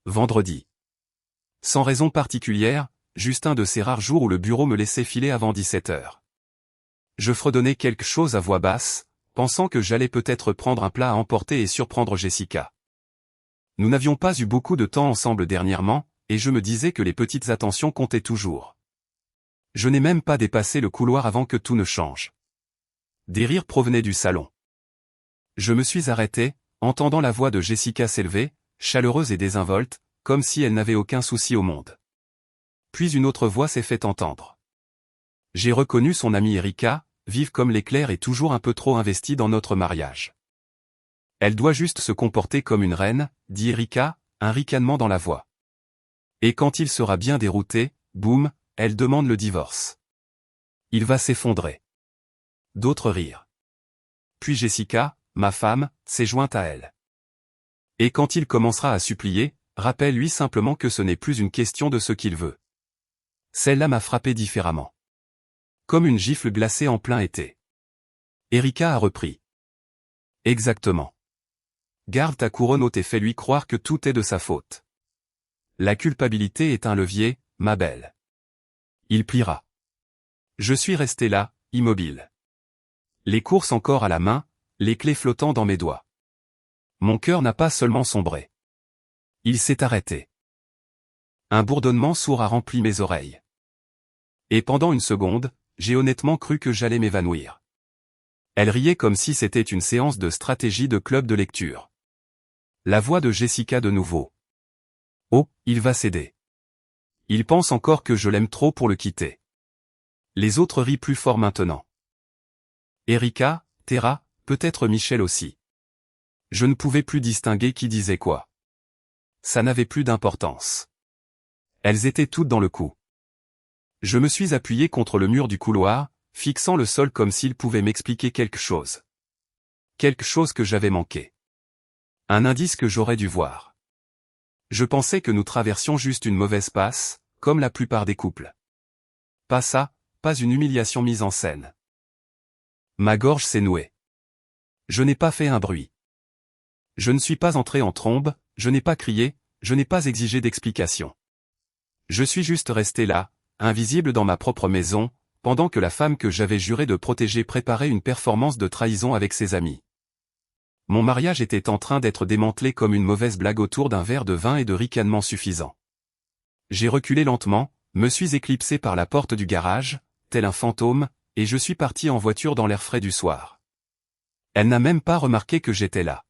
Vendredi. Sans raison particulière, juste un de ces rares jours où le bureau me laissait filer avant 17 heures. Je fredonnais quelque chose à voix basse, pensant que j'allais peut-être prendre un plat à emporter et surprendre Jessica. Nous n'avions pas eu beaucoup de temps ensemble dernièrement, et je me disais que les petites attentions comptaient toujours. Je n'ai même pas dépassé le couloir avant que tout ne change. Des rires provenaient du salon. Je me suis arrêté, entendant la voix de Jessica s'élever, chaleureuse et désinvolte, comme si elle n'avait aucun souci au monde. Puis une autre voix s'est fait entendre. J'ai reconnu son amie Erika, vive comme l'éclair et toujours un peu trop investie dans notre mariage. Elle doit juste se comporter comme une reine, dit Erika, un ricanement dans la voix. Et quand il sera bien dérouté, boum, elle demande le divorce. Il va s'effondrer. D'autres rires. Puis Jessica, ma femme, s'est jointe à elle. Et quand il commencera à supplier, rappelle-lui simplement que ce n'est plus une question de ce qu'il veut. Celle-là m'a frappé différemment. Comme une gifle glacée en plein été. Erika a repris. Exactement. Garde ta couronne haute et fais-lui croire que tout est de sa faute. La culpabilité est un levier, ma belle. Il pliera. Je suis resté là, immobile. Les courses encore à la main, les clés flottant dans mes doigts. Mon cœur n'a pas seulement sombré. Il s'est arrêté. Un bourdonnement sourd a rempli mes oreilles. Et pendant une seconde, j'ai honnêtement cru que j'allais m'évanouir. Elle riait comme si c'était une séance de stratégie de club de lecture. La voix de Jessica de nouveau. Oh, il va céder. Il pense encore que je l'aime trop pour le quitter. Les autres rient plus fort maintenant. Erika, Tara, peut-être Michel aussi. Je ne pouvais plus distinguer qui disait quoi. Ça n'avait plus d'importance. Elles étaient toutes dans le coup. Je me suis appuyé contre le mur du couloir, fixant le sol comme s'il pouvait m'expliquer quelque chose. Quelque chose que j'avais manqué. Un indice que j'aurais dû voir. Je pensais que nous traversions juste une mauvaise passe, comme la plupart des couples. Pas ça, pas une humiliation mise en scène. Ma gorge s'est nouée. Je n'ai pas fait un bruit. Je ne suis pas entré en trombe, je n'ai pas crié, je n'ai pas exigé d'explication. Je suis juste resté là, invisible dans ma propre maison, pendant que la femme que j'avais juré de protéger préparait une performance de trahison avec ses amis. Mon mariage était en train d'être démantelé comme une mauvaise blague autour d'un verre de vin et de ricanements suffisants. J'ai reculé lentement, me suis éclipsé par la porte du garage, tel un fantôme, et je suis parti en voiture dans l'air frais du soir. Elle n'a même pas remarqué que j'étais là.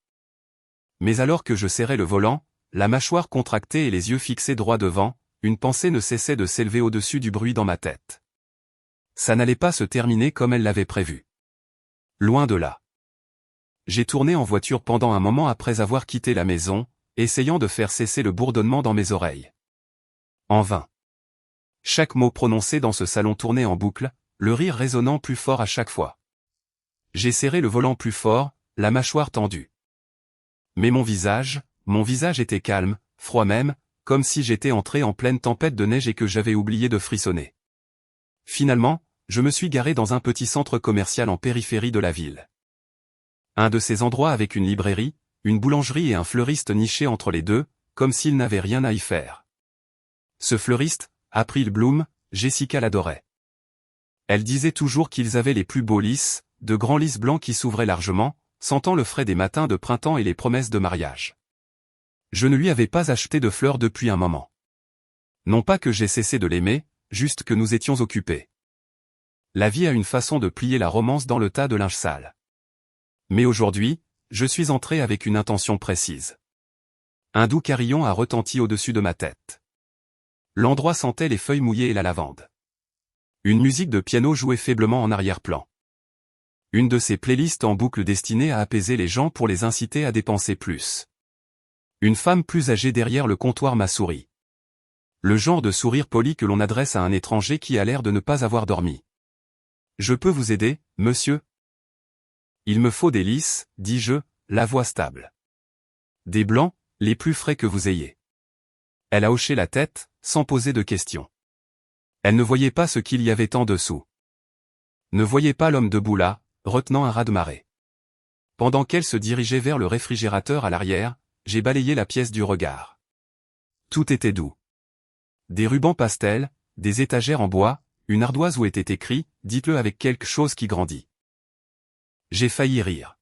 Mais alors que je serrais le volant, la mâchoire contractée et les yeux fixés droit devant, une pensée ne cessait de s'élever au-dessus du bruit dans ma tête. Ça n'allait pas se terminer comme elle l'avait prévu. Loin de là. J'ai tourné en voiture pendant un moment après avoir quitté la maison, essayant de faire cesser le bourdonnement dans mes oreilles. En vain. Chaque mot prononcé dans ce salon tournait en boucle, le rire résonnant plus fort à chaque fois. J'ai serré le volant plus fort, la mâchoire tendue. Mais mon visage était calme, froid même, comme si j'étais entré en pleine tempête de neige et que j'avais oublié de frissonner. Finalement, je me suis garé dans un petit centre commercial en périphérie de la ville. Un de ces endroits avec une librairie, une boulangerie et un fleuriste niché entre les deux, comme s'il n'avait rien à y faire. Ce fleuriste, April Bloom, Jessica l'adorait. Elle disait toujours qu'ils avaient les plus beaux lys, de grands lys blancs qui s'ouvraient largement, sentant le frais des matins de printemps et les promesses de mariage. Je ne lui avais pas acheté de fleurs depuis un moment. Non pas que j'ai cessé de l'aimer, juste que nous étions occupés. La vie a une façon de plier la romance dans le tas de linge sale. Mais aujourd'hui, je suis entré avec une intention précise. Un doux carillon a retenti au-dessus de ma tête. L'endroit sentait les feuilles mouillées et la lavande. Une musique de piano jouait faiblement en arrière-plan. Une de ces playlists en boucle destinées à apaiser les gens pour les inciter à dépenser plus. Une femme plus âgée derrière le comptoir m'a souri. Le genre de sourire poli que l'on adresse à un étranger qui a l'air de ne pas avoir dormi. « Je peux vous aider, monsieur ?» « Il me faut des lys, dis-je, la voix stable. Des blancs, les plus frais que vous ayez. » Elle a hoché la tête, sans poser de questions. Elle ne voyait pas ce qu'il y avait en dessous. Ne voyait pas l'homme debout là, retenant un raz-de-marée. Pendant qu'elle se dirigeait vers le réfrigérateur à l'arrière, j'ai balayé la pièce du regard. Tout était doux. Des rubans pastels, des étagères en bois, une ardoise où était écrit « Dites-le avec quelque chose qui grandit ». J'ai failli rire.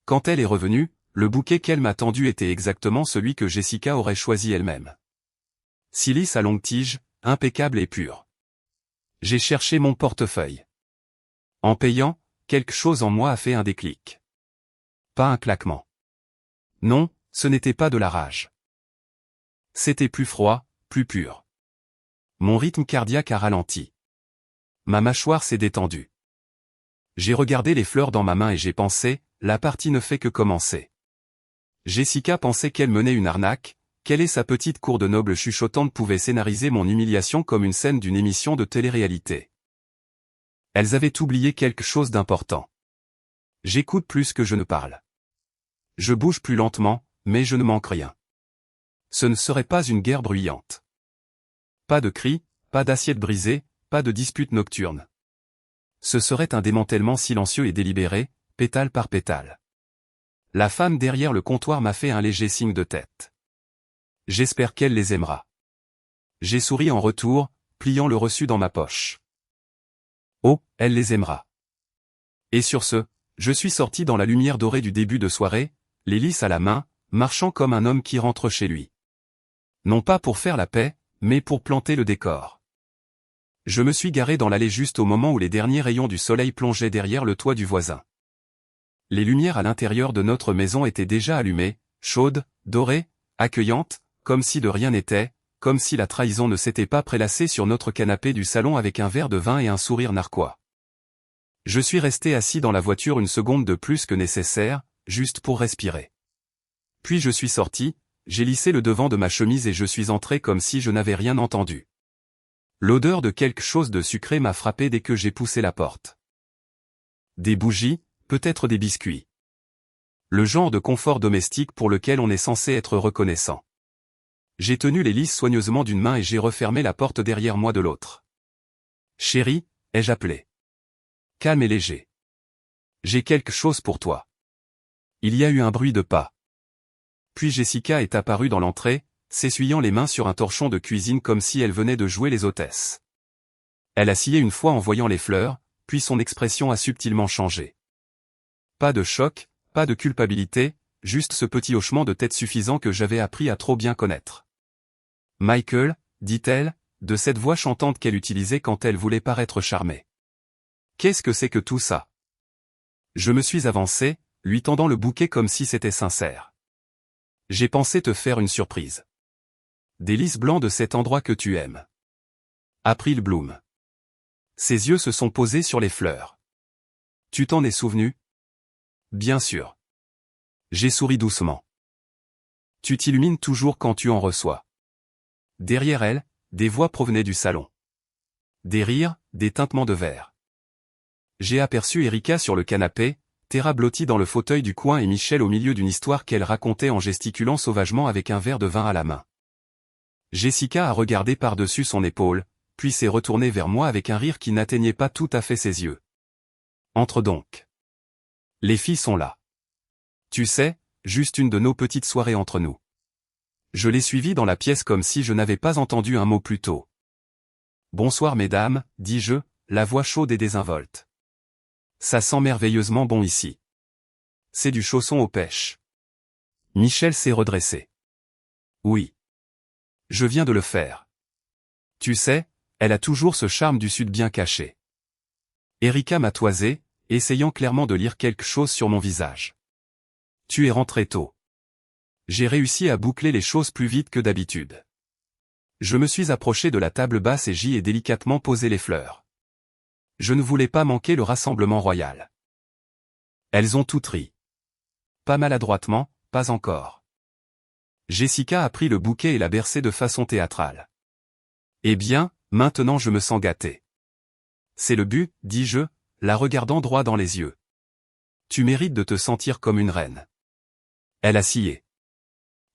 Quand elle est revenue, le bouquet qu'elle m'a tendu était exactement celui que Jessica aurait choisi elle-même. Si lisse à longue tige, impeccable et pur. J'ai cherché mon portefeuille. En payant, quelque chose en moi a fait un déclic. Pas un claquement. Non, ce n'était pas de la rage. C'était plus froid, plus pur. Mon rythme cardiaque a ralenti. Ma mâchoire s'est détendue. J'ai regardé les fleurs dans ma main et j'ai pensé, la partie ne fait que commencer. Jessica pensait qu'elle menait une arnaque, qu'elle et sa petite cour de nobles chuchotantes pouvaient scénariser mon humiliation comme une scène d'une émission de télé-réalité. Elles avaient oublié quelque chose d'important. J'écoute plus que je ne parle. Je bouge plus lentement, mais je ne manque rien. Ce ne serait pas une guerre bruyante. Pas de cris, pas d'assiettes brisées, pas de disputes nocturnes. Ce serait un démantèlement silencieux et délibéré, pétale par pétale. La femme derrière le comptoir m'a fait un léger signe de tête. J'espère qu'elle les aimera. J'ai souri en retour, pliant le reçu dans ma poche. Oh, elle les aimera. Et sur ce, je suis sorti dans la lumière dorée du début de soirée, les lys à la main, marchant comme un homme qui rentre chez lui. Non pas pour faire la paix, mais pour planter le décor. Je me suis garé dans l'allée juste au moment où les derniers rayons du soleil plongeaient derrière le toit du voisin. Les lumières à l'intérieur de notre maison étaient déjà allumées, chaudes, dorées, accueillantes, comme si de rien n'était, comme si la trahison ne s'était pas prélassée sur notre canapé du salon avec un verre de vin et un sourire narquois. Je suis resté assis dans la voiture une seconde de plus que nécessaire, juste pour respirer. Puis je suis sorti, j'ai lissé le devant de ma chemise et je suis entré comme si je n'avais rien entendu. L'odeur de quelque chose de sucré m'a frappé dès que j'ai poussé la porte. Des bougies, peut-être des biscuits. Le genre de confort domestique pour lequel on est censé être reconnaissant. J'ai tenu les lys soigneusement d'une main et j'ai refermé la porte derrière moi de l'autre. Chérie, ai-je appelé. Calme et léger. J'ai quelque chose pour toi. Il y a eu un bruit de pas. Puis Jessica est apparue dans l'entrée, s'essuyant les mains sur un torchon de cuisine comme si elle venait de jouer les hôtesses. Elle a scié une fois en voyant les fleurs, puis son expression a subtilement changé. Pas de choc, pas de culpabilité, juste ce petit hochement de tête suffisant que j'avais appris à trop bien connaître. Michael, dit-elle, de cette voix chantante qu'elle utilisait quand elle voulait paraître charmée. Qu'est-ce que c'est que tout ça? Je me suis avancé, lui tendant le bouquet comme si c'était sincère. J'ai pensé te faire une surprise. Des lys blancs de cet endroit que tu aimes. April Bloom. Ses yeux se sont posés sur les fleurs. Tu t'en es souvenu? Bien sûr. J'ai souri doucement. Tu t'illumines toujours quand tu en reçois. Derrière elle, des voix provenaient du salon. Des rires, des tintements de verre. J'ai aperçu Erika sur le canapé, Tera blottie dans le fauteuil du coin et Michel au milieu d'une histoire qu'elle racontait en gesticulant sauvagement avec un verre de vin à la main. Jessica a regardé par-dessus son épaule, puis s'est retournée vers moi avec un rire qui n'atteignait pas tout à fait ses yeux. Entre donc. Les filles sont là. Tu sais, juste une de nos petites soirées entre nous. Je l'ai suivie dans la pièce comme si je n'avais pas entendu un mot plus tôt. Bonsoir mesdames, dis-je, la voix chaude et désinvolte. Ça sent merveilleusement bon ici. C'est du chausson aux pêches. Michel s'est redressé. Oui. Je viens de le faire. Tu sais, elle a toujours ce charme du sud bien caché. Erika m'a toisé, essayant clairement de lire quelque chose sur mon visage. Tu es rentré tôt. J'ai réussi à boucler les choses plus vite que d'habitude. Je me suis approché de la table basse et j'y ai délicatement posé les fleurs. Je ne voulais pas manquer le rassemblement royal. Elles ont toutes ri. Pas maladroitement, pas encore. Jessica a pris le bouquet et l'a bercé de façon théâtrale. Eh bien, maintenant je me sens gâté. C'est le but, dis-je, la regardant droit dans les yeux. Tu mérites de te sentir comme une reine. Elle a scié.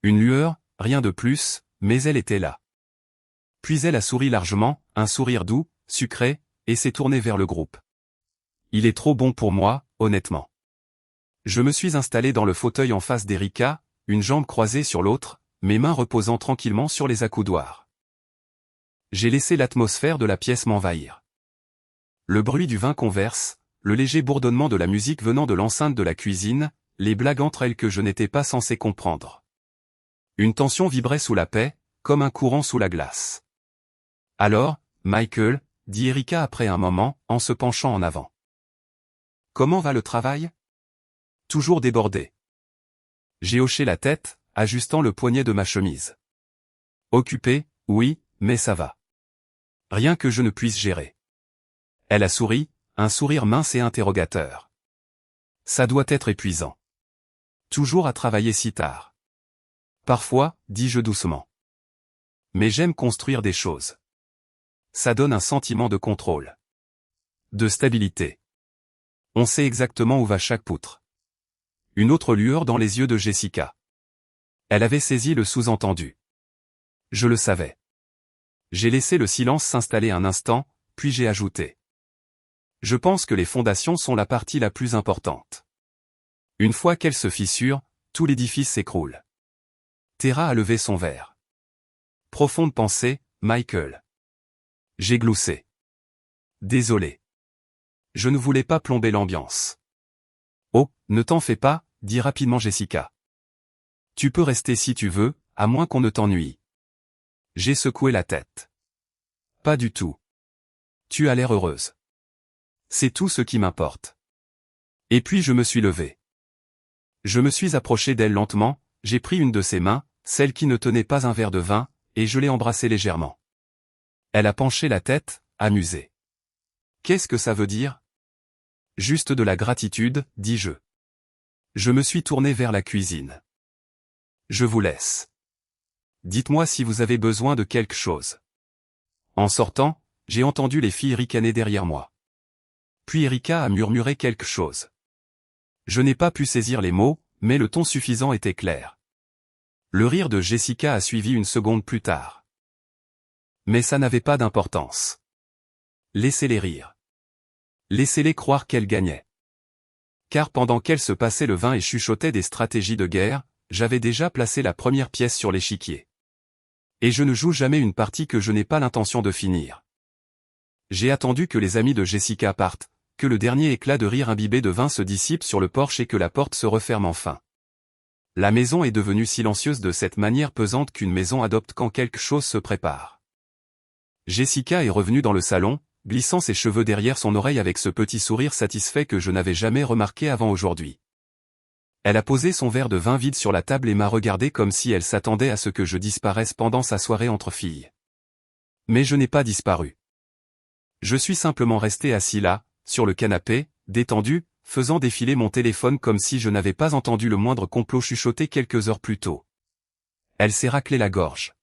Une lueur, rien de plus, mais elle était là. Puis elle a souri largement, un sourire doux, sucré, et s'est tournée vers le groupe. Il est trop bon pour moi, honnêtement. Je me suis installé dans le fauteuil en face d'Erika, une jambe croisée sur l'autre, mes mains reposant tranquillement sur les accoudoirs. J'ai laissé l'atmosphère de la pièce m'envahir. Le bruit du vin converse, le léger bourdonnement de la musique venant de l'enceinte de la cuisine, les blagues entre elles que je n'étais pas censé comprendre. Une tension vibrait sous la paix, comme un courant sous la glace. « Alors, Michael » dit Erika après un moment, en se penchant en avant. « Comment va le travail ?»« Toujours débordé. » J'ai hoché la tête, ajustant le poignet de ma chemise. « Occupé, oui, mais ça va. Rien que je ne puisse gérer. » Elle a souri, un sourire mince et interrogateur. « Ça doit être épuisant. Toujours à travailler si tard. » Parfois, dis-je doucement. Mais j'aime construire des choses. Ça donne un sentiment de contrôle. De stabilité. On sait exactement où va chaque poutre. Une autre lueur dans les yeux de Jessica. Elle avait saisi le sous-entendu. Je le savais. J'ai laissé le silence s'installer un instant, puis j'ai ajouté. Je pense que les fondations sont la partie la plus importante. Une fois qu'elles se fissurent, tout l'édifice s'écroule. Tara a levé son verre. Profonde pensée, Michael. J'ai gloussé. Désolé. Je ne voulais pas plomber l'ambiance. Oh, ne t'en fais pas, dit rapidement Jessica. Tu peux rester si tu veux, à moins qu'on ne t'ennuie. J'ai secoué la tête. Pas du tout. Tu as l'air heureuse. C'est tout ce qui m'importe. Et puis je me suis levé. Je me suis approché d'elle lentement, j'ai pris une de ses mains, celle qui ne tenait pas un verre de vin, et je l'ai embrassée légèrement. Elle a penché la tête, amusée. Qu'est-ce que ça veut dire ? Juste de la gratitude, dis-je. Je me suis tourné vers la cuisine. Je vous laisse. Dites-moi si vous avez besoin de quelque chose. En sortant, j'ai entendu les filles ricaner derrière moi. Puis Erika a murmuré quelque chose. Je n'ai pas pu saisir les mots, mais le ton suffisant était clair. Le rire de Jessica a suivi une seconde plus tard. Mais ça n'avait pas d'importance. Laissez-les rire. Laissez-les croire qu'elles gagnaient. Car pendant qu'elles se passaient le vin et chuchotaient des stratégies de guerre, j'avais déjà placé la première pièce sur l'échiquier. Et je ne joue jamais une partie que je n'ai pas l'intention de finir. J'ai attendu que les amis de Jessica partent, que le dernier éclat de rire imbibé de vin se dissipe sur le porche et que la porte se referme enfin. La maison est devenue silencieuse de cette manière pesante qu'une maison adopte quand quelque chose se prépare. Jessica est revenue dans le salon, glissant ses cheveux derrière son oreille avec ce petit sourire satisfait que je n'avais jamais remarqué avant aujourd'hui. Elle a posé son verre de vin vide sur la table et m'a regardé comme si elle s'attendait à ce que je disparaisse pendant sa soirée entre filles. Mais je n'ai pas disparu. Je suis simplement resté assis là, sur le canapé, détendu, faisant défiler mon téléphone comme si je n'avais pas entendu le moindre complot chuchoté quelques heures plus tôt. Elle s'est raclé la gorge.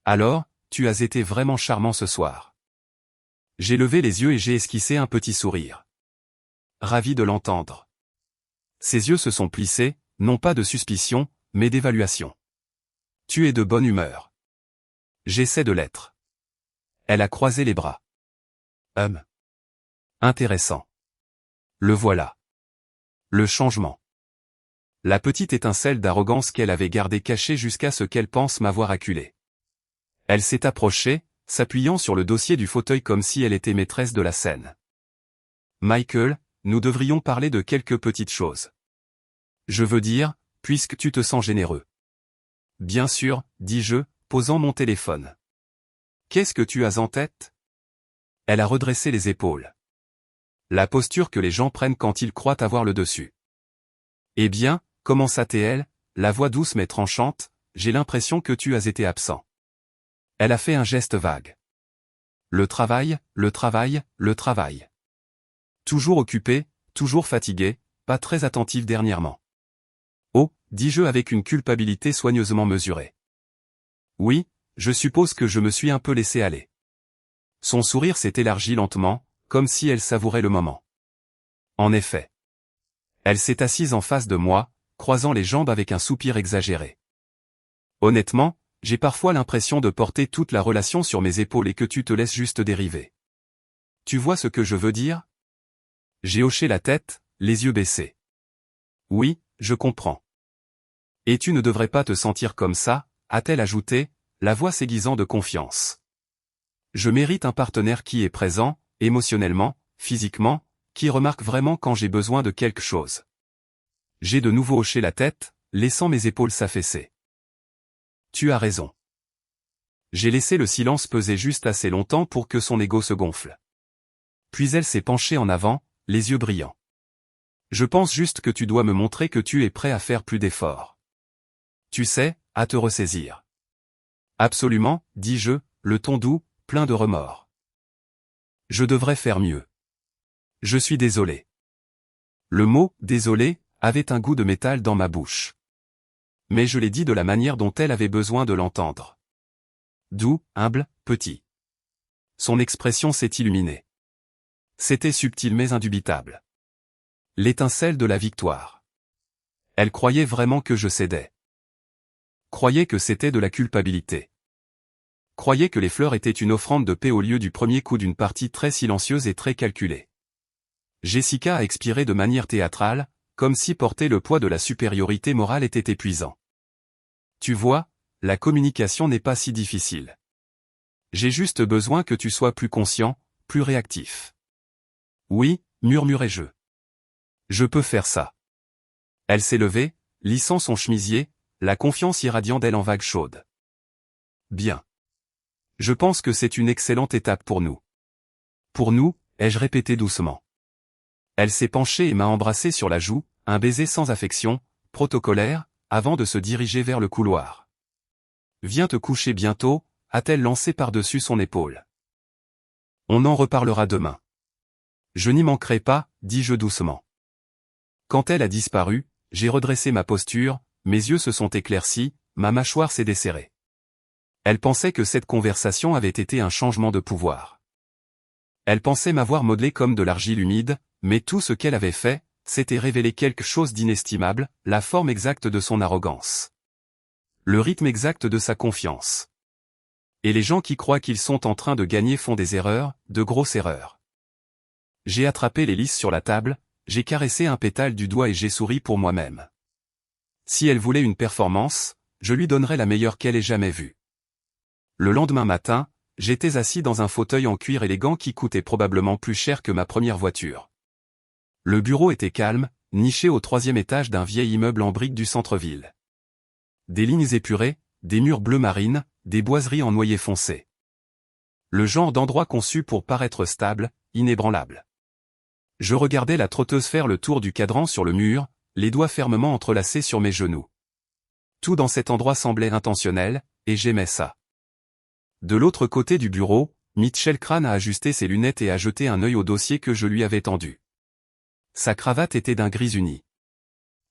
Alors, tu as été vraiment charmant ce soir. J'ai levé les yeux et j'ai esquissé un petit sourire. Ravi de l'entendre. Ses yeux se sont plissés, non pas de suspicion, mais d'évaluation. Tu es de bonne humeur. J'essaie de l'être. Elle a croisé les bras. Intéressant. Le voilà. Le changement. La petite étincelle d'arrogance qu'elle avait gardée cachée jusqu'à ce qu'elle pense m'avoir acculé. Elle s'est approchée, s'appuyant sur le dossier du fauteuil comme si elle était maîtresse de la scène. Michael, nous devrions parler de quelques petites choses. Je veux dire, puisque tu te sens généreux. Bien sûr, dis-je, posant mon téléphone. Qu'est-ce que tu as en tête ? Elle a redressé les épaules. La posture que les gens prennent quand ils croient avoir le dessus. Eh bien, commença-t-elle, la voix douce mais tranchante, j'ai l'impression que tu as été absent. Elle a fait un geste vague. Le travail, le travail, le travail. Toujours occupé, toujours fatigué, pas très attentif dernièrement. Oh, dis-je avec une culpabilité soigneusement mesurée. Oui, je suppose que je me suis un peu laissé aller. Son sourire s'est élargi lentement, comme si elle savourait le moment. En effet. Elle s'est assise en face de moi, croisant les jambes avec un soupir exagéré. Honnêtement, j'ai parfois l'impression de porter toute la relation sur mes épaules et que tu te laisses juste dériver. Tu vois ce que je veux dire ? J'ai hoché la tête, les yeux baissés. Oui, je comprends. Et tu ne devrais pas te sentir comme ça, a-t-elle ajouté, la voix s'aiguisant de confiance. Je mérite un partenaire qui est présent, émotionnellement, physiquement, qui remarque vraiment quand j'ai besoin de quelque chose. J'ai de nouveau hoché la tête, laissant mes épaules s'affaisser. Tu as raison. J'ai laissé le silence peser juste assez longtemps pour que son ego se gonfle. Puis elle s'est penchée en avant, les yeux brillants. Je pense juste que tu dois me montrer que tu es prêt à faire plus d'efforts. Tu sais, à te ressaisir. Absolument, dis-je, le ton doux, plein de remords. Je devrais faire mieux. Je suis désolé. Le mot « désolé » avait un goût de métal dans ma bouche. Mais je l'ai dit de la manière dont elle avait besoin de l'entendre. Doux, humble, petit. Son expression s'est illuminée. C'était subtil mais indubitable. L'étincelle de la victoire. Elle croyait vraiment que je cédais. Croyait que c'était de la culpabilité. Croyait que les fleurs étaient une offrande de paix au lieu du premier coup d'une partie très silencieuse et très calculée. Jessica a expiré de manière théâtrale, comme si porter le poids de la supériorité morale était épuisant. Tu vois, la communication n'est pas si difficile. J'ai juste besoin que tu sois plus conscient, plus réactif. Oui, murmurai-je. Je peux faire ça. Elle s'est levée, lissant son chemisier, la confiance irradiant d'elle en vagues chaudes. Bien. Je pense que c'est une excellente étape pour nous. Pour nous, ai-je répété doucement. Elle s'est penchée et m'a embrassé sur la joue, un baiser sans affection, protocolaire, avant de se diriger vers le couloir. Viens te coucher bientôt, a-t-elle lancé par-dessus son épaule. On en reparlera demain. Je n'y manquerai pas, dis-je doucement. Quand elle a disparu, j'ai redressé ma posture, mes yeux se sont éclaircis, ma mâchoire s'est desserrée. Elle pensait que cette conversation avait été un changement de pouvoir. Elle pensait m'avoir modelé comme de l'argile humide, mais tout ce qu'elle avait fait, c'était révéler quelque chose d'inestimable, la forme exacte de son arrogance. Le rythme exact de sa confiance. Et les gens qui croient qu'ils sont en train de gagner font des erreurs, de grosses erreurs. J'ai attrapé les lys sur la table, j'ai caressé un pétale du doigt et j'ai souri pour moi-même. Si elle voulait une performance, je lui donnerais la meilleure qu'elle ait jamais vue. Le lendemain matin, j'étais assis dans un fauteuil en cuir élégant qui coûtait probablement plus cher que ma première voiture. Le bureau était calme, niché au 3e étage d'un vieil immeuble en briques du centre-ville. Des lignes épurées, des murs bleu marine, des boiseries en noyer foncé. Le genre d'endroit conçu pour paraître stable, inébranlable. Je regardais la trotteuse faire le tour du cadran sur le mur, les doigts fermement entrelacés sur mes genoux. Tout dans cet endroit semblait intentionnel, et j'aimais ça. De l'autre côté du bureau, Mitchell Crane a ajusté ses lunettes et a jeté un œil au dossier que je lui avais tendu. Sa cravate était d'un gris uni.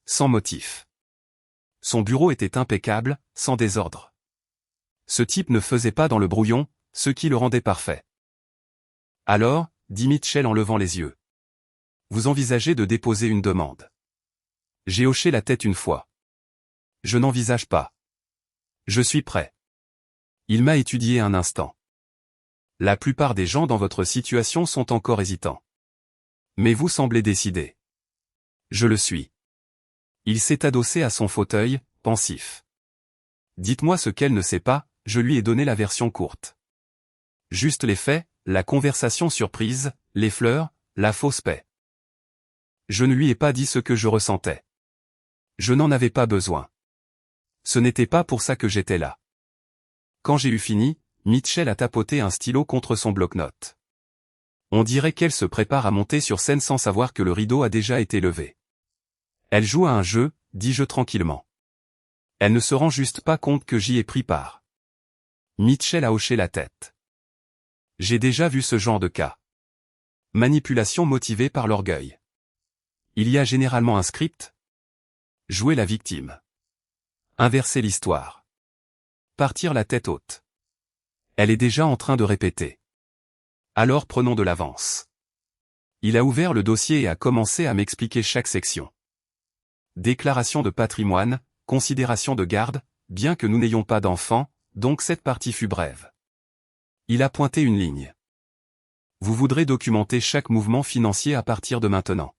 Sans motif. Son bureau était impeccable, sans désordre. Ce type ne faisait pas dans le brouillon, ce qui le rendait parfait. Alors, dit Mitchell en levant les yeux. Vous envisagez de déposer une demande. J'ai hoché la tête une fois. Je n'envisage pas. Je suis prêt. Il m'a étudié un instant. La plupart des gens dans votre situation sont encore hésitants. Mais vous semblez décidé. Je le suis. Il s'est adossé à son fauteuil, pensif. Dites-moi ce qu'elle ne sait pas, je lui ai donné la version courte. Juste les faits, la conversation surprise, les fleurs, la fausse paix. Je ne lui ai pas dit ce que je ressentais. Je n'en avais pas besoin. Ce n'était pas pour ça que j'étais là. Quand j'ai eu fini, Mitchell a tapoté un stylo contre son bloc-notes. On dirait qu'elle se prépare à monter sur scène sans savoir que le rideau a déjà été levé. Elle joue à un jeu, dis-je tranquillement. Elle ne se rend juste pas compte que j'y ai pris part. Mitchell a hoché la tête. J'ai déjà vu ce genre de cas. Manipulation motivée par l'orgueil. Il y a généralement un script. Jouer la victime. Inverser l'histoire. Partir la tête haute. Elle est déjà en train de répéter. Alors prenons de l'avance. Il a ouvert le dossier et a commencé à m'expliquer chaque section. Déclaration de patrimoine, considération de garde, bien que nous n'ayons pas d'enfants, donc cette partie fut brève. Il a pointé une ligne. Vous voudrez documenter chaque mouvement financier à partir de maintenant.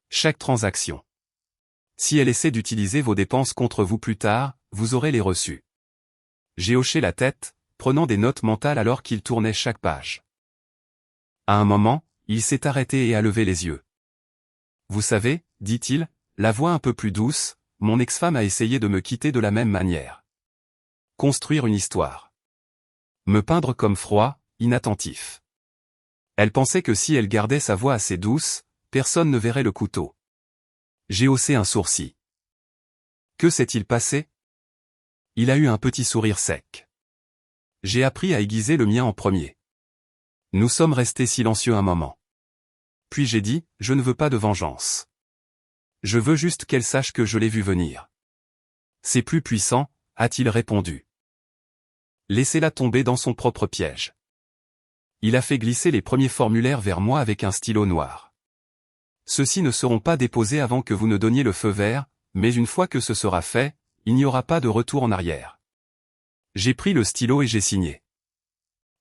Chaque transaction. Si elle essaie d'utiliser vos dépenses contre vous plus tard, vous aurez les reçus. J'ai hoché la tête, prenant des notes mentales alors qu'il tournait chaque page. À un moment, il s'est arrêté et a levé les yeux. Vous savez, dit-il, la voix un peu plus douce, mon ex-femme a essayé de me quitter de la même manière. Construire une histoire. Me peindre comme froid, inattentif. Elle pensait que si elle gardait sa voix assez douce, personne ne verrait le couteau. J'ai haussé un sourcil. Que s'est-il passé? Il a eu un petit sourire sec. J'ai appris à aiguiser le mien en premier. Nous sommes restés silencieux un moment. Puis j'ai dit, je ne veux pas de vengeance. Je veux juste qu'elle sache que je l'ai vu venir. C'est plus puissant, a-t-il répondu. Laissez-la tomber dans son propre piège. Il a fait glisser les premiers formulaires vers moi avec un stylo noir. Ceux-ci ne seront pas déposés avant que vous ne donniez le feu vert, mais une fois que ce sera fait, il n'y aura pas de retour en arrière. J'ai pris le stylo et j'ai signé.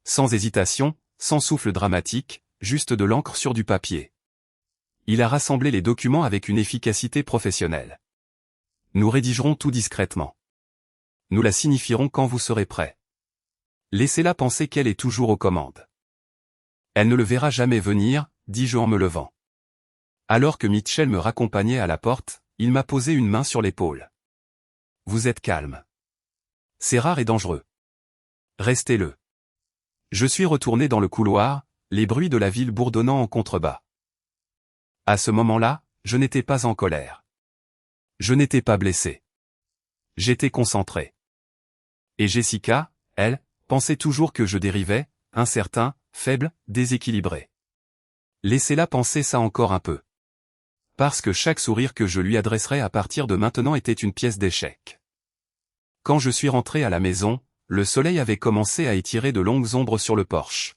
Sans hésitation, sans souffle dramatique, juste de l'encre sur du papier. Il a rassemblé les documents avec une efficacité professionnelle. Nous rédigerons tout discrètement. Nous la signifierons quand vous serez prêt. Laissez-la penser qu'elle est toujours aux commandes. Elle ne le verra jamais venir, dis-je en me levant. Alors que Mitchell me raccompagnait à la porte, il m'a posé une main sur l'épaule. Vous êtes calme. C'est rare et dangereux. Restez-le. Je suis retourné dans le couloir, les bruits de la ville bourdonnant en contrebas. À ce moment-là, je n'étais pas en colère. Je n'étais pas blessé. J'étais concentré. Et Jessica, elle, pensait toujours que je dérivais, incertain, faible, déséquilibré. Laissez-la penser ça encore un peu. Parce que chaque sourire que je lui adresserais à partir de maintenant était une pièce d'échec. Quand je suis rentré à la maison, le soleil avait commencé à étirer de longues ombres sur le porche.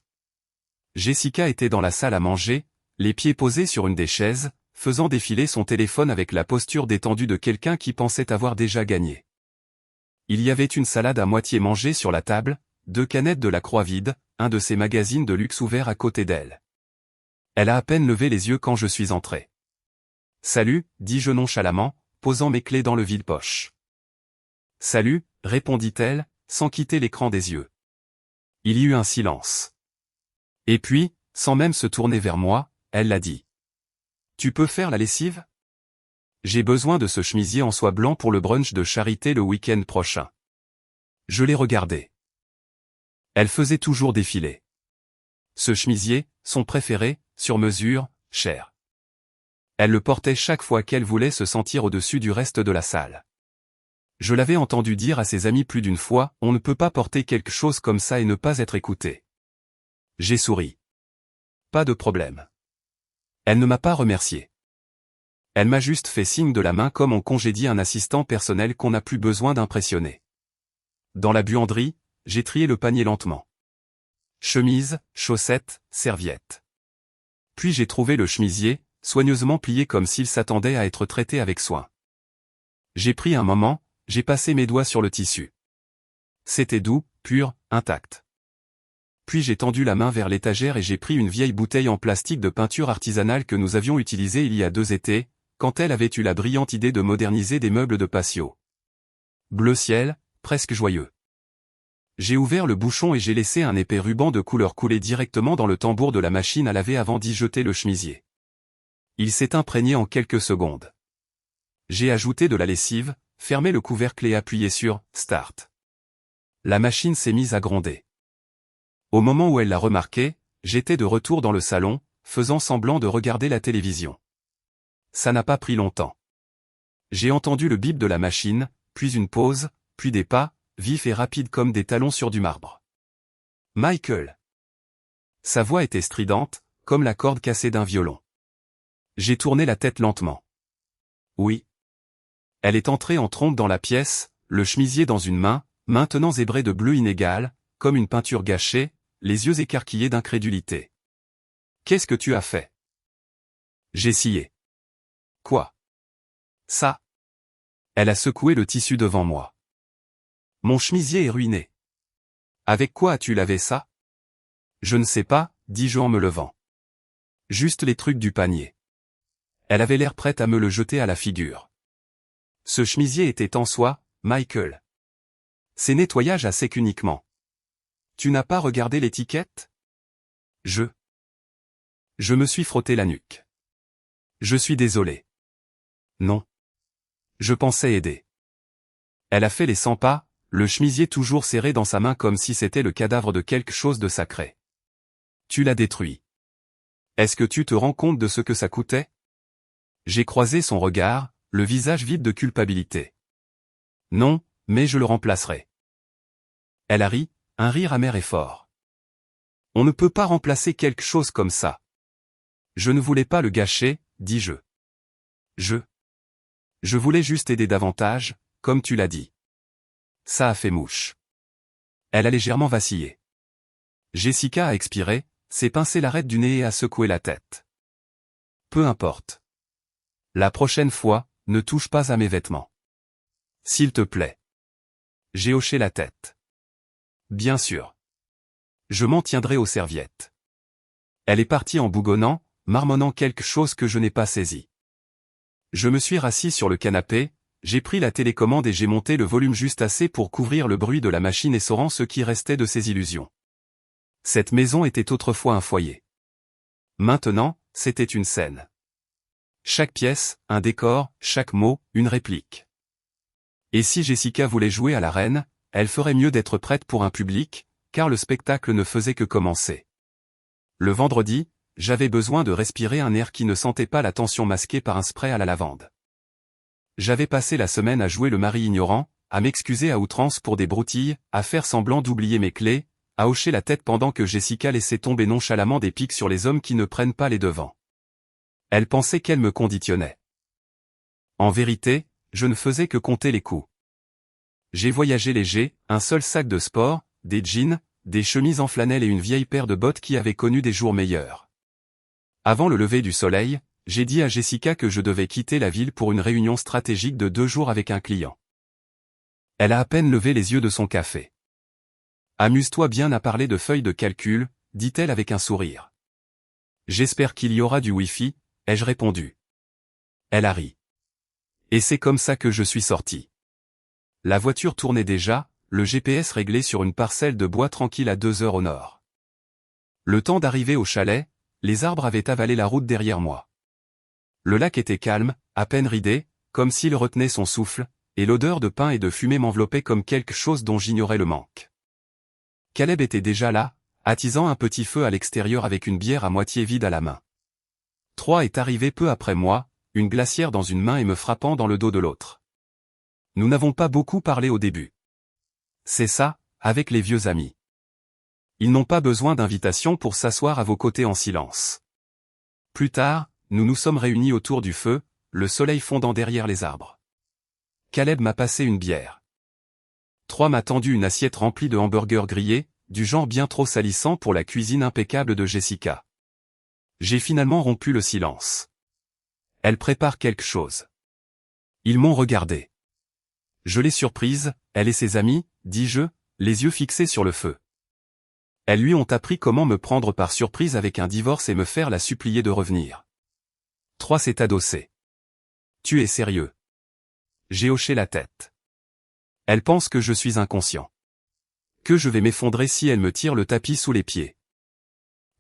Jessica était dans la salle à manger, les pieds posés sur une des chaises, faisant défiler son téléphone avec la posture détendue de quelqu'un qui pensait avoir déjà gagné. Il y avait une salade à moitié mangée sur la table, 2 canettes de la Croix vide, un de ses magazines de luxe ouvert à côté d'elle. Elle a à peine levé les yeux quand je suis entré. « Salut », dis-je nonchalamment, posant mes clés dans le vide-poche. « Salut », répondit-elle, sans quitter l'écran des yeux. Il y eut un silence. Et puis, sans même se tourner vers moi, elle l'a dit. « Tu peux faire la lessive ? J'ai besoin de ce chemisier en soie blanc pour le brunch de charité le week-end prochain. » Je l'ai regardé. Elle faisait toujours défiler. Ce chemisier, son préféré, sur mesure, cher. Elle le portait chaque fois qu'elle voulait se sentir au-dessus du reste de la salle. Je l'avais entendu dire à ses amis plus d'une fois, on ne peut pas porter quelque chose comme ça et ne pas être écouté. J'ai souri. Pas de problème. Elle ne m'a pas remercié. Elle m'a juste fait signe de la main comme on congédie un assistant personnel qu'on n'a plus besoin d'impressionner. Dans la buanderie, j'ai trié le panier lentement. Chemise, chaussettes, serviettes. Puis j'ai trouvé le chemisier, soigneusement plié comme s'il s'attendait à être traité avec soin. J'ai pris un moment, j'ai passé mes doigts sur le tissu. C'était doux, pur, intact. Puis j'ai tendu la main vers l'étagère et j'ai pris une vieille bouteille en plastique de peinture artisanale que nous avions utilisée il y a 2 étés, quand elle avait eu la brillante idée de moderniser des meubles de patio. Bleu ciel, presque joyeux. J'ai ouvert le bouchon et j'ai laissé un épais ruban de couleur couler directement dans le tambour de la machine à laver avant d'y jeter le chemisier. Il s'est imprégné en quelques secondes. J'ai ajouté de la lessive, fermé le couvercle et appuyé sur « Start ». La machine s'est mise à gronder. Au moment où elle l'a remarqué, j'étais de retour dans le salon, faisant semblant de regarder la télévision. Ça n'a pas pris longtemps. J'ai entendu le bip de la machine, puis une pause, puis des pas, vifs et rapides comme des talons sur du marbre. « Michael !» Sa voix était stridente, comme la corde cassée d'un violon. J'ai tourné la tête lentement. Oui. Elle est entrée en trompe dans la pièce, le chemisier dans une main, maintenant zébré de bleu inégal, comme une peinture gâchée, les yeux écarquillés d'incrédulité. « Qu'est-ce que tu as fait ?» J'ai scié. « Quoi ? Ça ?» Elle a secoué le tissu devant moi. « Mon chemisier est ruiné. »« Avec quoi as-tu lavé ça ?»« Je ne sais pas, » dis-je en me levant. « Juste les trucs du panier. » Elle avait l'air prête à me le jeter à la figure. « Ce chemisier était en soie, Michael. » C'est nettoyage à sec uniquement. Tu n'as pas regardé l'étiquette? Je me suis frotté la nuque. Je suis désolé. Non. Je pensais aider. Elle a fait les 100 pas, le chemisier toujours serré dans sa main comme si c'était le cadavre de quelque chose de sacré. Tu l'as détruit. Est-ce que tu te rends compte de ce que ça coûtait? J'ai croisé son regard, le visage vide de culpabilité. Non, mais je le remplacerai. Elle a ri, un rire amer et fort. On ne peut pas remplacer quelque chose comme ça. Je ne voulais pas le gâcher, dis-je. Je voulais juste aider davantage, comme tu l'as dit. Ça a fait mouche. Elle a légèrement vacillé. Jessica a expiré, s'est pincé l'arête du nez et a secoué la tête. Peu importe. La prochaine fois, ne touche pas à mes vêtements. S'il te plaît. J'ai hoché la tête. Bien sûr. Je m'en tiendrai aux serviettes. Elle est partie en bougonnant, marmonnant quelque chose que je n'ai pas saisi. Je me suis rassis sur le canapé, j'ai pris la télécommande et j'ai monté le volume juste assez pour couvrir le bruit de la machine essorant ce qui restait de ses illusions. Cette maison était autrefois un foyer. Maintenant, c'était une scène. Chaque pièce, un décor, chaque mot, une réplique. Et si Jessica voulait jouer à la reine, elle ferait mieux d'être prête pour un public, car le spectacle ne faisait que commencer. Le vendredi, j'avais besoin de respirer un air qui ne sentait pas la tension masquée par un spray à la lavande. J'avais passé la semaine à jouer le mari ignorant, à m'excuser à outrance pour des broutilles, à faire semblant d'oublier mes clés, à hocher la tête pendant que Jessica laissait tomber nonchalamment des pics sur les hommes qui ne prennent pas les devants. Elle pensait qu'elle me conditionnait. En vérité, je ne faisais que compter les coups. J'ai voyagé léger, un seul sac de sport, des jeans, des chemises en flanelle et une vieille paire de bottes qui avaient connu des jours meilleurs. Avant le lever du soleil, j'ai dit à Jessica que je devais quitter la ville pour une réunion stratégique de 2 jours avec un client. Elle a à peine levé les yeux de son café. Amuse-toi bien à parler de feuilles de calcul, dit-elle avec un sourire. J'espère qu'il y aura du Wi-Fi, ai-je répondu. Elle a ri. Et c'est comme ça que je suis sorti. La voiture tournait déjà, le GPS réglé sur une parcelle de bois tranquille à 2 heures au nord. Le temps d'arriver au chalet, les arbres avaient avalé la route derrière moi. Le lac était calme, à peine ridé, comme s'il retenait son souffle, et l'odeur de pin et de fumée m'enveloppait comme quelque chose dont j'ignorais le manque. Caleb était déjà là, attisant un petit feu à l'extérieur avec une bière à moitié vide à la main. Troy est arrivé peu après moi, une glacière dans une main et me frappant dans le dos de l'autre. Nous n'avons pas beaucoup parlé au début. C'est ça, avec les vieux amis. Ils n'ont pas besoin d'invitation pour s'asseoir à vos côtés en silence. Plus tard, nous nous sommes réunis autour du feu, le soleil fondant derrière les arbres. Caleb m'a passé une bière. Troy m'a tendu une assiette remplie de hamburgers grillés, du genre bien trop salissant pour la cuisine impeccable de Jessica. J'ai finalement rompu le silence. Elle prépare quelque chose. Ils m'ont regardé. Je l'ai surprise, elle et ses amis, dis-je, les yeux fixés sur le feu. Elles lui ont appris comment me prendre par surprise avec un divorce et me faire la supplier de revenir. Troy s'est adossé. Tu es sérieux? J'ai hoché la tête. Elle pense que je suis inconscient. Que je vais m'effondrer si elle me tire le tapis sous les pieds.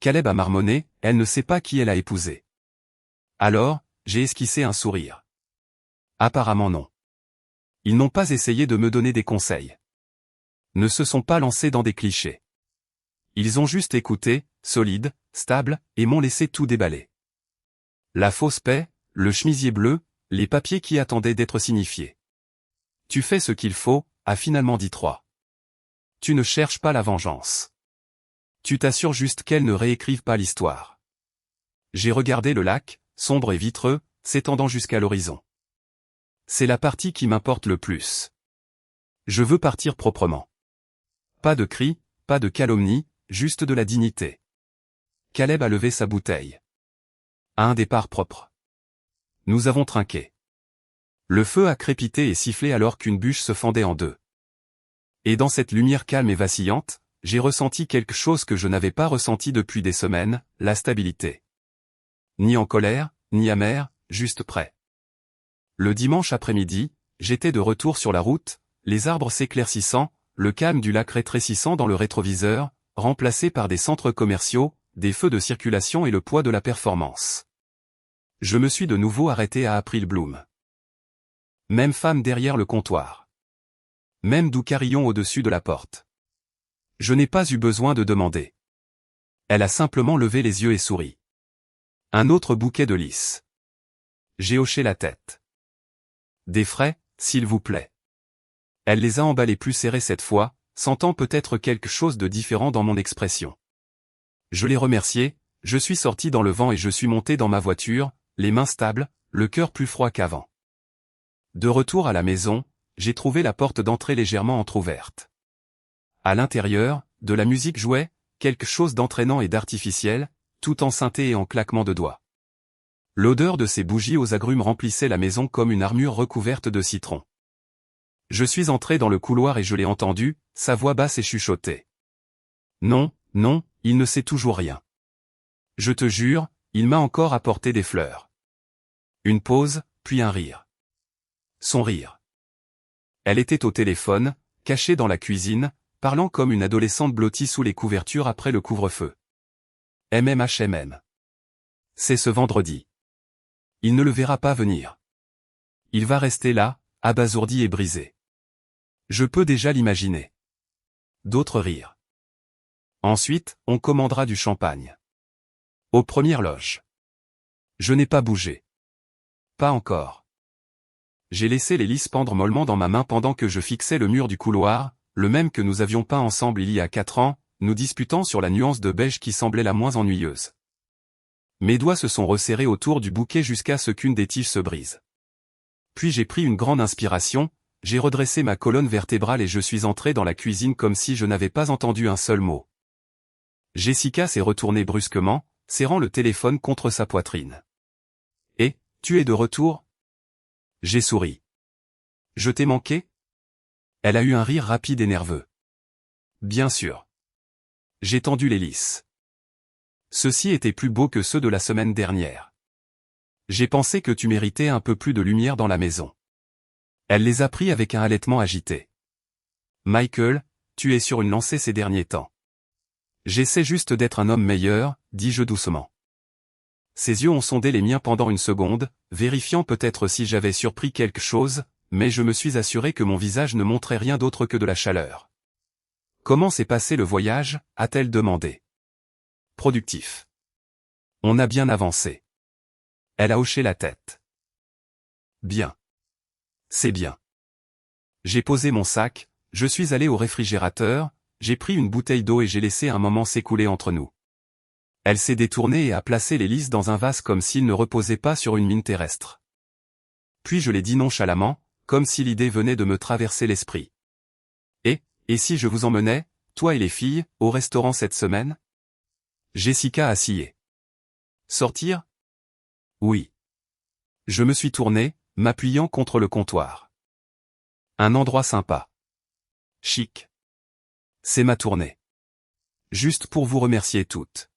Caleb a marmonné, elle ne sait pas qui elle a épousé. Alors, j'ai esquissé un sourire. Apparemment non. Ils n'ont pas essayé de me donner des conseils. Ne se sont pas lancés dans des clichés. Ils ont juste écouté, solide, stable, et m'ont laissé tout déballer. La fausse paix, le chemisier bleu, les papiers qui attendaient d'être signifiés. Tu fais ce qu'il faut, a finalement dit Troy. Tu ne cherches pas la vengeance. Tu t'assures juste qu'elle ne réécrive pas l'histoire. J'ai regardé le lac, sombre et vitreux, s'étendant jusqu'à l'horizon. C'est la partie qui m'importe le plus. Je veux partir proprement. Pas de cris, pas de calomnie, juste de la dignité. Caleb a levé sa bouteille. À un départ propre. Nous avons trinqué. Le feu a crépité et sifflé alors qu'une bûche se fendait en deux. Et dans cette lumière calme et vacillante, j'ai ressenti quelque chose que je n'avais pas ressenti depuis des semaines, la stabilité. Ni en colère, ni amère, juste prêt. Le dimanche après-midi, j'étais de retour sur la route, les arbres s'éclaircissant, le calme du lac rétrécissant dans le rétroviseur, remplacé par des centres commerciaux, des feux de circulation et le poids de la performance. Je me suis de nouveau arrêté à April Bloom. Même femme derrière le comptoir. Même doux carillon au-dessus de la porte. Je n'ai pas eu besoin de demander. Elle a simplement levé les yeux et souri. Un autre bouquet de lys. J'ai hoché la tête. Des frais, s'il vous plaît. Elle les a emballés plus serrés cette fois, sentant peut-être quelque chose de différent dans mon expression. Je l'ai remercié, je suis sorti dans le vent et je suis monté dans ma voiture, les mains stables, le cœur plus froid qu'avant. De retour à la maison, j'ai trouvé la porte d'entrée légèrement entr'ouverte. À l'intérieur, de la musique jouait, quelque chose d'entraînant et d'artificiel, tout en synthé et en claquement de doigts. L'odeur de ces bougies aux agrumes remplissait la maison comme une armure recouverte de citron. Je suis entré dans le couloir et je l'ai entendu, sa voix basse et chuchotée. Non, non, il ne sait toujours rien. Je te jure, il m'a encore apporté des fleurs. Une pause, puis un rire. Son rire. Elle était au téléphone, cachée dans la cuisine, parlant comme une adolescente blottie sous les couvertures après le couvre-feu. MMHMM. C'est ce vendredi. Il ne le verra pas venir. Il va rester là, abasourdi et brisé. Je peux déjà l'imaginer. D'autres rires. Ensuite, on commandera du champagne. Aux premières loges. Je n'ai pas bougé. Pas encore. J'ai laissé les lys pendre mollement dans ma main pendant que je fixais le mur du couloir, le même que nous avions peint ensemble il y a 4 ans, nous disputant sur la nuance de beige qui semblait la moins ennuyeuse. Mes doigts se sont resserrés autour du bouquet jusqu'à ce qu'une des tiges se brise. Puis j'ai pris une grande inspiration, j'ai redressé ma colonne vertébrale et je suis entré dans la cuisine comme si je n'avais pas entendu un seul mot. Jessica s'est retournée brusquement, serrant le téléphone contre sa poitrine. « Et, tu es de retour ?» J'ai souri. « Je t'ai manqué ?» Elle a eu un rire rapide et nerveux. « Bien sûr. » J'ai tendu les lys. Ceux-ci étaient plus beaux que ceux de la semaine dernière. J'ai pensé que tu méritais un peu plus de lumière dans la maison. Elle les a pris avec un halètement agité. Michael, tu es sur une lancée ces derniers temps. J'essaie juste d'être un homme meilleur, dis-je doucement. Ses yeux ont sondé les miens pendant une seconde, vérifiant peut-être si j'avais surpris quelque chose, mais je me suis assuré que mon visage ne montrait rien d'autre que de la chaleur. Comment s'est passé le voyage, a-t-elle demandé. Productif. On a bien avancé. Elle a hoché la tête. Bien. C'est bien. J'ai posé mon sac, je suis allé au réfrigérateur, j'ai pris une bouteille d'eau et j'ai laissé un moment s'écouler entre nous. Elle s'est détournée et a placé les lys dans un vase comme s'il ne reposait pas sur une mine terrestre. Puis je l'ai dit nonchalamment, comme si l'idée venait de me traverser l'esprit. Et si je vous emmenais, toi et les filles, au restaurant cette semaine ? Jessica a scié. Sortir ? Oui. Je me suis tourné, m'appuyant contre le comptoir. Un endroit sympa. Chic. C'est ma tournée. Juste pour vous remercier toutes.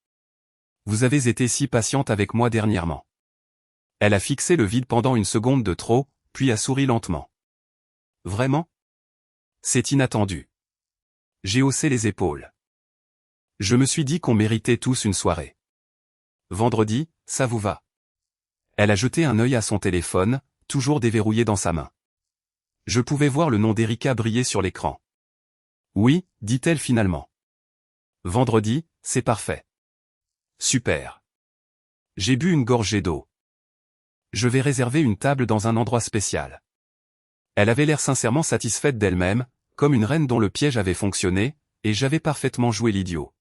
Vous avez été si patiente avec moi dernièrement. Elle a fixé le vide pendant une seconde de trop, puis a souri lentement. Vraiment ? C'est inattendu. J'ai haussé les épaules. Je me suis dit qu'on méritait tous une soirée. Vendredi, ça vous va ? Elle a jeté un œil à son téléphone, toujours déverrouillé dans sa main. Je pouvais voir le nom d'Erika briller sur l'écran. Oui, dit-elle finalement. Vendredi, c'est parfait. Super. J'ai bu une gorgée d'eau. Je vais réserver une table dans un endroit spécial. Elle avait l'air sincèrement satisfaite d'elle-même, comme une reine dont le piège avait fonctionné, et j'avais parfaitement joué l'idiot.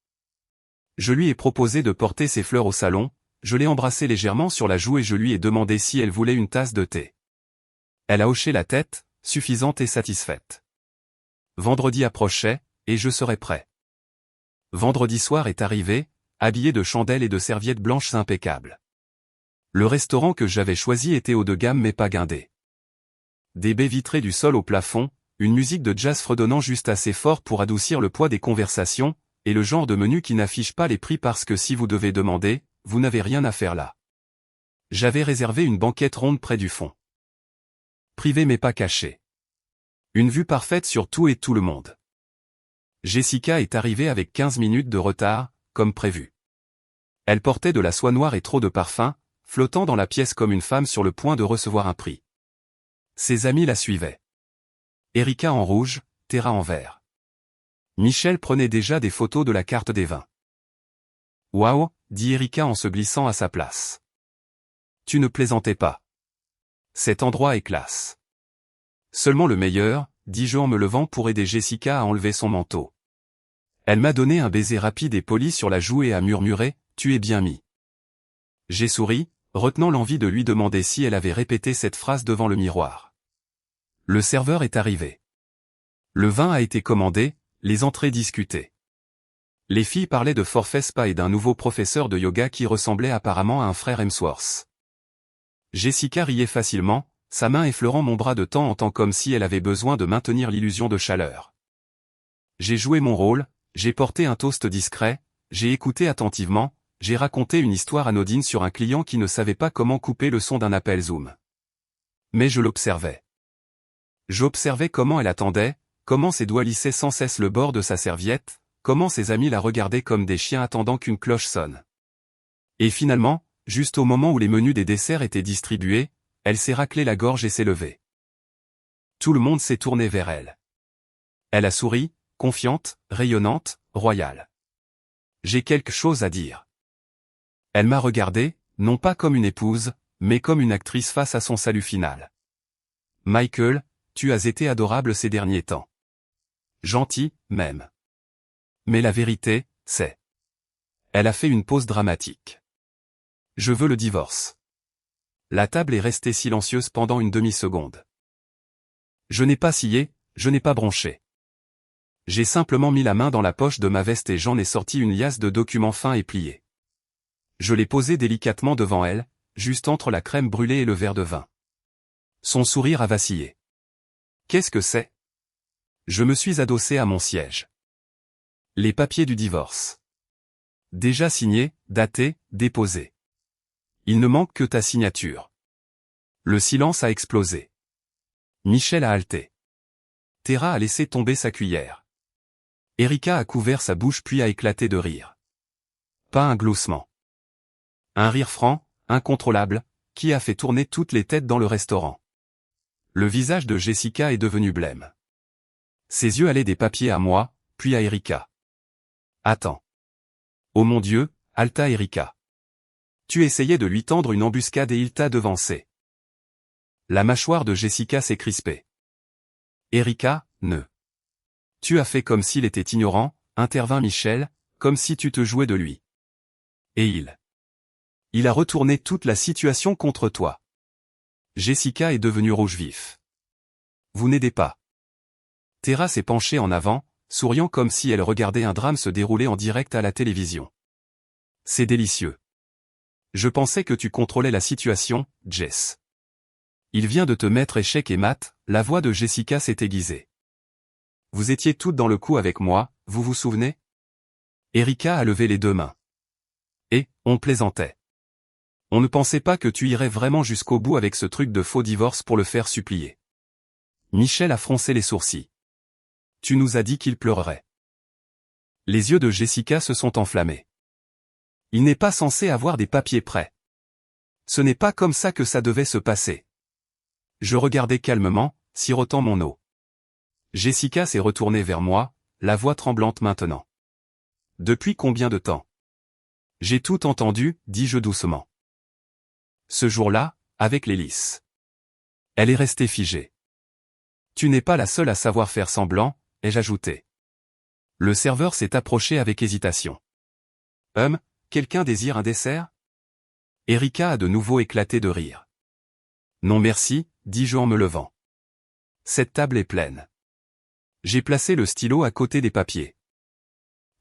Je lui ai proposé de porter ses fleurs au salon, je l'ai embrassée légèrement sur la joue et je lui ai demandé si elle voulait une tasse de thé. Elle a hoché la tête, suffisante et satisfaite. Vendredi approchait, et je serais prêt. Vendredi soir est arrivé, habillé de chandelles et de serviettes blanches impeccables. Le restaurant que j'avais choisi était haut de gamme mais pas guindé. Des baies vitrées du sol au plafond, une musique de jazz fredonnant juste assez fort pour adoucir le poids des conversations, et le genre de menu qui n'affiche pas les prix parce que si vous devez demander, vous n'avez rien à faire là. J'avais réservé une banquette ronde près du fond. Privé mais pas caché. Une vue parfaite sur tout et tout le monde. Jessica est arrivée avec 15 minutes de retard, comme prévu. Elle portait de la soie noire et trop de parfum, flottant dans la pièce comme une femme sur le point de recevoir un prix. Ses amis la suivaient. Erika en rouge, Tara en vert. Michel prenait déjà des photos de la carte des vins. « Waouh » dit Erika en se glissant à sa place. « Tu ne plaisantais pas. Cet endroit est classe. » « Seulement le meilleur » dis-je en me levant pour aider Jessica à enlever son manteau. Elle m'a donné un baiser rapide et poli sur la joue et a murmuré « Tu es bien mis ». J'ai souri, retenant l'envie de lui demander si elle avait répété cette phrase devant le miroir. Le serveur est arrivé. Le vin a été commandé, les entrées discutées. Les filles parlaient de forfait spa et d'un nouveau professeur de yoga qui ressemblait apparemment à un frère Hemsworth. Jessica riait facilement, sa main effleurant mon bras de temps en temps comme si elle avait besoin de maintenir l'illusion de chaleur. J'ai joué mon rôle, j'ai porté un toast discret, j'ai écouté attentivement, j'ai raconté une histoire anodine sur un client qui ne savait pas comment couper le son d'un appel Zoom. Mais je l'observais. J'observais comment elle attendait, comment ses doigts lissaient sans cesse le bord de sa serviette, comment ses amis la regardaient comme des chiens attendant qu'une cloche sonne. Et finalement, juste au moment où les menus des desserts étaient distribués, elle s'est raclée la gorge et s'est levée. Tout le monde s'est tourné vers elle. Elle a souri, confiante, rayonnante, royale. J'ai quelque chose à dire. Elle m'a regardé, non pas comme une épouse, mais comme une actrice face à son salut final. Michael, tu as été adorable ces derniers temps. Gentil, même. Mais la vérité, c'est... Elle a fait une pause dramatique. Je veux le divorce. La table est restée silencieuse pendant une demi-seconde. Je n'ai pas scié, je n'ai pas bronché. J'ai simplement mis la main dans la poche de ma veste et j'en ai sorti une liasse de documents fins et pliés. Je l'ai posé délicatement devant elle, juste entre la crème brûlée et le verre de vin. Son sourire a vacillé. Qu'est-ce que c'est ? Je me suis adossé à mon siège. Les papiers du divorce. Déjà signés, datés, déposés. Il ne manque que ta signature. Le silence a explosé. Michel a halté. Tara a laissé tomber sa cuillère. Erika a couvert sa bouche puis a éclaté de rire. Pas un gloussement. Un rire franc, incontrôlable, qui a fait tourner toutes les têtes dans le restaurant. Le visage de Jessica est devenu blême. Ses yeux allaient des papiers à moi, puis à Erika. Attends. Oh mon Dieu, halta Erika. Tu essayais de lui tendre une embuscade et il t'a devancé. La mâchoire de Jessica s'est crispée. Erika, ne. Tu as fait comme s'il était ignorant, intervint Michel, comme si tu te jouais de lui. Et il a retourné toute la situation contre toi. Jessica est devenue rouge vif. Vous n'aidez pas. Tara s'est penchée en avant, souriant comme si elle regardait un drame se dérouler en direct à la télévision. C'est délicieux. Je pensais que tu contrôlais la situation, Jess. Il vient de te mettre échec et mat, la voix de Jessica s'est aiguisée. Vous étiez toutes dans le coup avec moi, vous vous souvenez ? Erika a levé les deux mains. Et, on plaisantait. On ne pensait pas que tu irais vraiment jusqu'au bout avec ce truc de faux divorce pour le faire supplier. Michel a froncé les sourcils. Tu nous as dit qu'il pleurerait. Les yeux de Jessica se sont enflammés. Il n'est pas censé avoir des papiers prêts. Ce n'est pas comme ça que ça devait se passer. Je regardais calmement, sirotant mon eau. Jessica s'est retournée vers moi, la voix tremblante maintenant. Depuis combien de temps ? J'ai tout entendu, dis-je doucement. Ce jour-là, avec l'hélice. Elle est restée figée. Tu n'es pas la seule à savoir faire semblant, ai-je ajouté. Le serveur s'est approché avec hésitation. Quelqu'un désire un dessert ? Erika a de nouveau éclaté de rire. Non merci, dis-je en me levant. Cette table est pleine. J'ai placé le stylo à côté des papiers.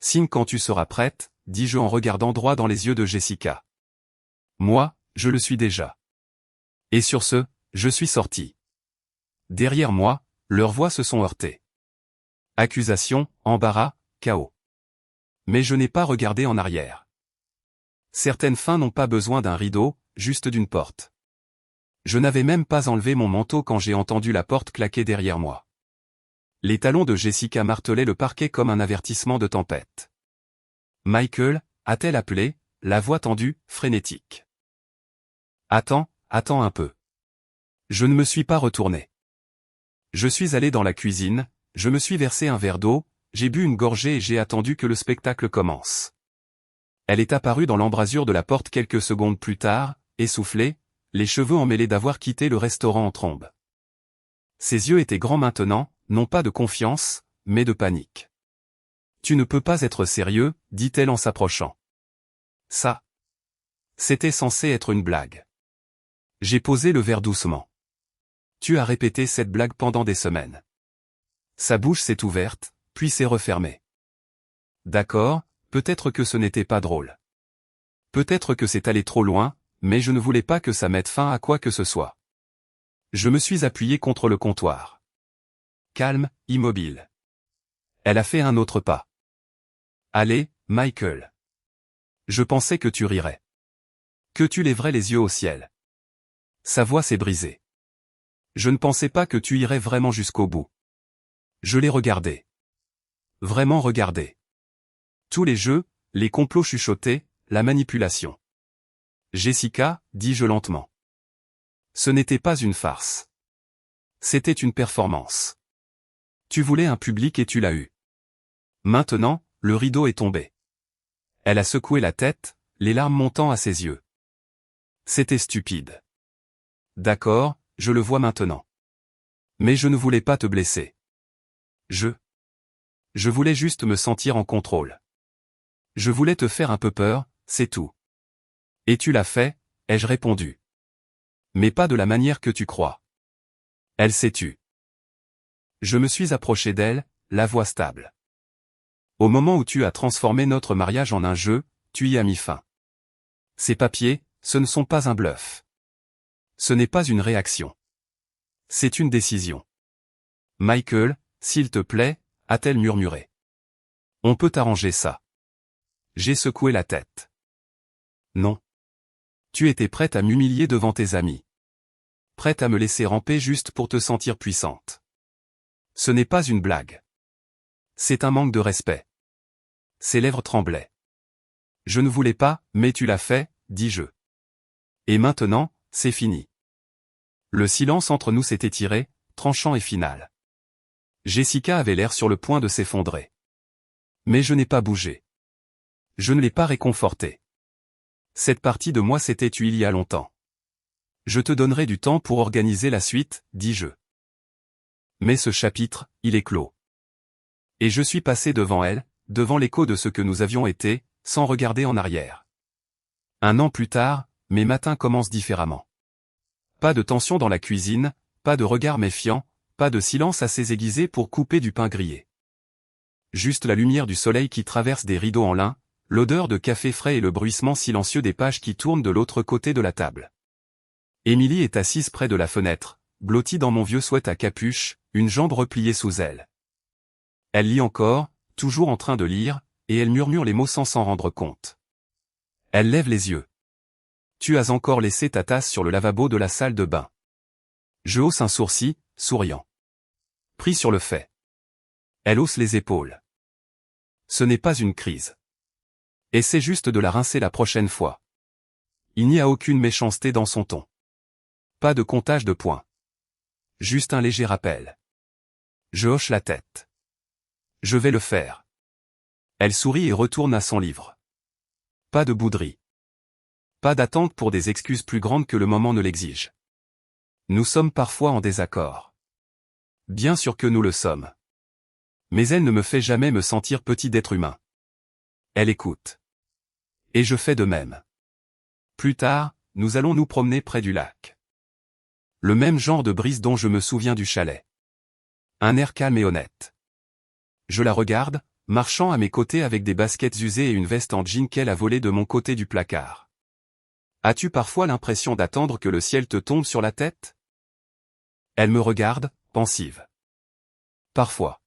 Signe quand tu seras prête, dis-je en regardant droit dans les yeux de Jessica. Moi, je le suis déjà. Et sur ce, je suis sorti. Derrière moi, leurs voix se sont heurtées. Accusation, embarras, chaos. Mais je n'ai pas regardé en arrière. Certaines fins n'ont pas besoin d'un rideau, juste d'une porte. Je n'avais même pas enlevé mon manteau quand j'ai entendu la porte claquer derrière moi. Les talons de Jessica martelaient le parquet comme un avertissement de tempête. Michael, a-t-elle appelé, la voix tendue, frénétique. Attends un peu. Je ne me suis pas retourné. Je suis allé dans la cuisine, je me suis versé un verre d'eau, j'ai bu une gorgée et j'ai attendu que le spectacle commence. Elle est apparue dans l'embrasure de la porte quelques secondes plus tard, essoufflée, les cheveux emmêlés d'avoir quitté le restaurant en trombe. Ses yeux étaient grands maintenant, non pas de confiance, mais de panique. Tu ne peux pas être sérieux, dit-elle en s'approchant. Ça. C'était censé être une blague. J'ai posé le verre doucement. Tu as répété cette blague pendant des semaines. Sa bouche s'est ouverte, puis s'est refermée. D'accord, peut-être que ce n'était pas drôle. Peut-être que c'est allé trop loin, mais je ne voulais pas que ça mette fin à quoi que ce soit. Je me suis appuyé contre le comptoir. Calme, immobile. Elle a fait un autre pas. Allez, Michael. Je pensais que tu rirais. Que tu lèverais les yeux au ciel. Sa voix s'est brisée. Je ne pensais pas que tu irais vraiment jusqu'au bout. Je l'ai regardé. Vraiment regardé. Tous les jeux, les complots chuchotés, la manipulation. Jessica, dis-je lentement. Ce n'était pas une farce. C'était une performance. Tu voulais un public et tu l'as eu. Maintenant, le rideau est tombé. Elle a secoué la tête, les larmes montant à ses yeux. C'était stupide. D'accord, je le vois maintenant. Mais je ne voulais pas te blesser. Je voulais juste me sentir en contrôle. Je voulais te faire un peu peur, c'est tout. Et tu l'as fait, ai-je répondu. Mais pas de la manière que tu crois. Elle s'est tue. Je me suis approché d'elle, la voix stable. Au moment où tu as transformé notre mariage en un jeu, tu y as mis fin. Ces papiers, ce ne sont pas un bluff. Ce n'est pas une réaction. C'est une décision. Michael, s'il te plaît, a-t-elle murmuré. On peut arranger ça. J'ai secoué la tête. Non. Tu étais prête à m'humilier devant tes amis. Prête à me laisser ramper juste pour te sentir puissante. Ce n'est pas une blague. C'est un manque de respect. Ses lèvres tremblaient. Je ne voulais pas, mais tu l'as fait, dis-je. Et maintenant, c'est fini. Le silence entre nous s'est étiré, tranchant et final. Jessica avait l'air sur le point de s'effondrer. Mais je n'ai pas bougé. Je ne l'ai pas réconfortée. Cette partie de moi s'était tue il y a longtemps. Je te donnerai du temps pour organiser la suite, dis-je. Mais ce chapitre, il est clos. Et je suis passé devant elle, devant l'écho de ce que nous avions été, sans regarder en arrière. 1 an plus tard, mes matins commencent différemment. Pas de tension dans la cuisine, pas de regard méfiant, pas de silence assez aiguisé pour couper du pain grillé. Juste la lumière du soleil qui traverse des rideaux en lin, l'odeur de café frais et le bruissement silencieux des pages qui tournent de l'autre côté de la table. Émilie est assise près de la fenêtre, blottie dans mon vieux sweat à capuche, une jambe repliée sous elle. Elle lit encore, toujours en train de lire, et elle murmure les mots sans s'en rendre compte. Elle lève les yeux. Tu as encore laissé ta tasse sur le lavabo de la salle de bain. Je hausse un sourcil, souriant. Pris sur le fait. Elle hausse les épaules. Ce n'est pas une crise. Essaie juste de la rincer la prochaine fois. Il n'y a aucune méchanceté dans son ton. Pas de comptage de points. Juste un léger rappel. Je hoche la tête. Je vais le faire. Elle sourit et retourne à son livre. Pas de bouderie. Pas d'attente pour des excuses plus grandes que le moment ne l'exige. Nous sommes parfois en désaccord. Bien sûr que nous le sommes. Mais elle ne me fait jamais me sentir petit d'être humain. Elle écoute. Et je fais de même. Plus tard, nous allons nous promener près du lac. Le même genre de brise dont je me souviens du chalet. Un air calme et honnête. Je la regarde, marchant à mes côtés avec des baskets usées et une veste en jean qu'elle a volée de mon côté du placard. As-tu parfois l'impression d'attendre que le ciel te tombe sur la tête? Elle me regarde, pensive. Parfois.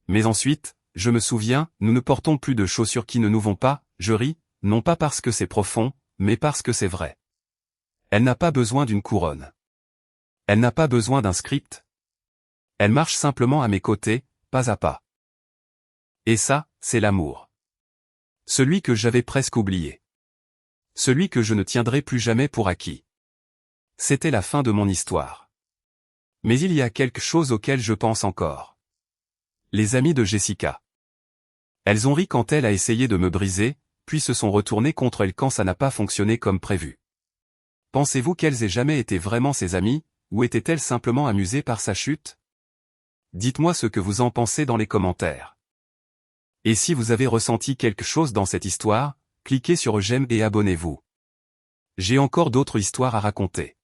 Mais ensuite, je me souviens, nous ne portons plus de chaussures qui ne nous vont pas, je ris, non pas parce que c'est profond, mais parce que c'est vrai. Elle n'a pas besoin d'une couronne. Elle n'a pas besoin d'un script. Elle marche simplement à mes côtés, pas à pas. Et ça, c'est l'amour. Celui que j'avais presque oublié. Celui que je ne tiendrai plus jamais pour acquis. C'était la fin de mon histoire. Mais il y a quelque chose auquel je pense encore. Les amis de Jessica. Elles ont ri quand elle a essayé de me briser, puis se sont retournées contre elle quand ça n'a pas fonctionné comme prévu. Pensez-vous qu'elles aient jamais été vraiment ses amies, ou étaient-elles simplement amusées par sa chute? Dites-moi ce que vous en pensez dans les commentaires. Et si vous avez ressenti quelque chose dans cette histoire, cliquez sur j'aime et abonnez-vous. J'ai encore d'autres histoires à raconter.